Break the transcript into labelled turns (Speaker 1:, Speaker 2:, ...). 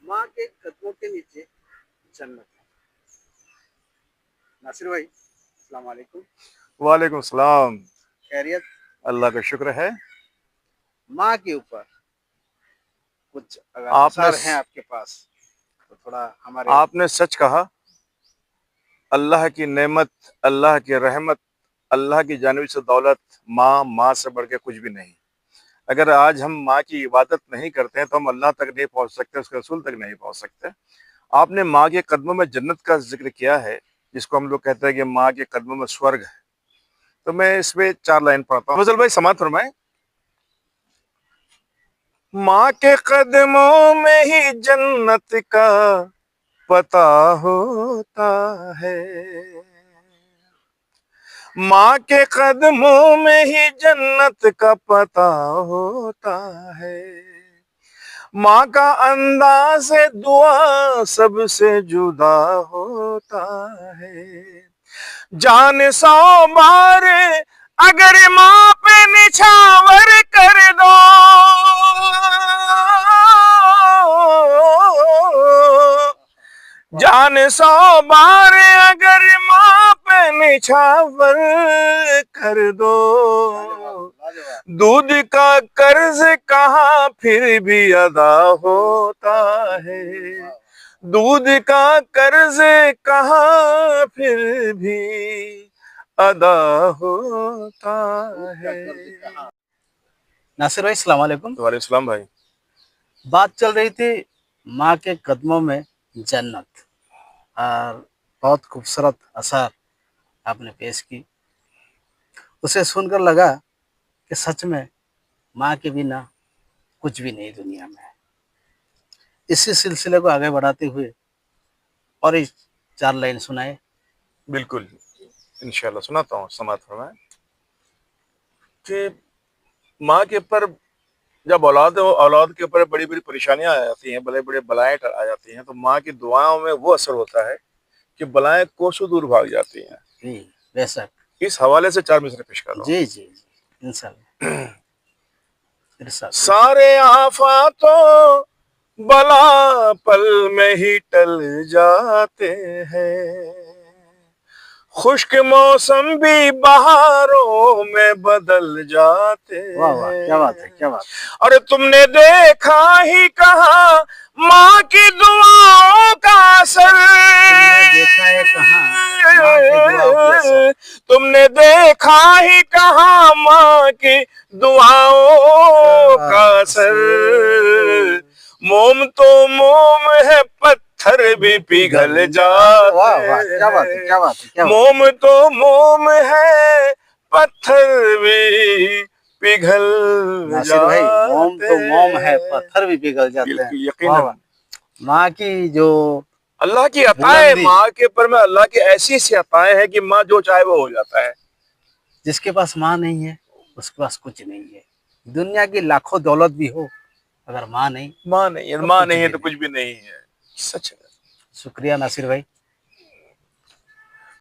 Speaker 1: माँ के कदमों के नीचे जन्नत है। नासिर भाई, अस्सलाम वालेकुम।
Speaker 2: वालेकुम सलाम।
Speaker 1: खैरियत?
Speaker 2: अल्लाह का शुक्र है।
Speaker 1: माँ के ऊपर कुछ अगर
Speaker 2: आपने
Speaker 1: असर हैं आपके पास तो थोड़ा हमारे।
Speaker 2: आपने सच कहा। अल्लाह की नेमत, अल्लाह की रहमत, अल्लाह की जानिब से दौलत, माँ से बढ़ के कुछ भी नहीं। अगर आज हम माँ की इबादत नहीं करते हैं तो हम अल्लाह तक नहीं पहुंच सकते, उसके रसूल तक नहीं पहुंच सकते। आपने माँ के कदमों में जन्नत का जिक्र किया है, जिसको हम लोग कहते हैं कि माँ के कदमों में स्वर्ग है। तो मैं इसमें 4 लाइन पढ़ता हूँ। फजल भाई समात फरमाए। माँ के कदमों में ही जन्नत का पता होता है। माँ के कदमों में ही जन्नत का पता होता है। माँ का अंदाज़ दुआ सबसे जुदा होता है। जान 100 बार अगर माँ पे निछावर कर दो, जान 100 बार अगर माँ पे निछावर कर दो, दूध का कर्ज कहाँ फिर भी अदा होता है। दूध का कर्ज कहाँ फिर भी अदा होता है।
Speaker 1: नासिर भाई, अस्सलाम वालेकुम।
Speaker 2: वालेकुम सलाम भाई।
Speaker 1: बात चल रही थी माँ के कदमों में जन्नत, और बहुत खूबसूरत असर आपने पेश की। उसे सुनकर लगा कि सच में माँ के बिना कुछ भी नहीं दुनिया में। इसी सिलसिले को आगे बढ़ाते हुए और इस 4 लाइन सुनाए।
Speaker 2: बिल्कुल, इंशाल्लाह सुनाता हूँ। समात फरमाए कि माँ के ऊपर जब औलाद के ऊपर बड़ी बड़ी परेशानियां आ जाती हैं, बड़े बड़े बलाएं आ जाती हैं, तो माँ की दुआओं में वो असर होता है कि बलाएं कोसों दूर भाग जाती हैं।
Speaker 1: जी, बेशक।
Speaker 2: इस हवाले से 4 मिसरे पेश कर रहा हूँ।
Speaker 1: जी जी जी, इंशाल्लाह। इरशाद।
Speaker 2: सारे आफातों बला पल में ही टल जाते हैं, खुश्क मौसम भी बहारों में बदल जाते
Speaker 1: वाह वाह, क्या बात है, क्या
Speaker 2: हैं।
Speaker 1: बात
Speaker 2: अरे तुमने देखा ही कहा माँ की दुआओं का असर,
Speaker 1: है। तुमने देखा है कहाँ माँ की दुआओं की असर।
Speaker 2: तुमने देखा ही कहा माँ की दुआओं का असर। मोम तो मोम है, पत्थर भी पिघल
Speaker 1: वाह
Speaker 2: जाते
Speaker 1: वाह, क्या बात है,
Speaker 2: हैं।
Speaker 1: क्या बात है, क्या बात
Speaker 2: मोम तो मोम है, पत्थर भी पिघल
Speaker 1: है। नासिर भाई, मोम
Speaker 2: जाते
Speaker 1: तो मोम है,
Speaker 2: हैं।
Speaker 1: पत्थर भी पिघल जाते हैं।
Speaker 2: बिल्कुल
Speaker 1: वाह
Speaker 2: यकीनन।
Speaker 1: वाह। माँ की जो
Speaker 2: अल्लाह की अताएं,
Speaker 1: बुलंदी,
Speaker 2: माँ के ऊपर में अल्लाह की ऐसी ऐसी अताएं हैं कि माँ जो चाहे वो हो जाता है।
Speaker 1: जिसके पास माँ नहीं है उसके पास कुछ नहीं है। दुनिया की लाखों दौलत भी हो, अगर माँ नहीं
Speaker 2: माँ नहीं है,
Speaker 1: तो
Speaker 2: माँ
Speaker 1: कुछ
Speaker 2: नहीं है
Speaker 1: भी
Speaker 2: तो
Speaker 1: नहीं।
Speaker 2: कुछ भी नहीं है। सच है।
Speaker 1: शुक्रिया नासिर भाई।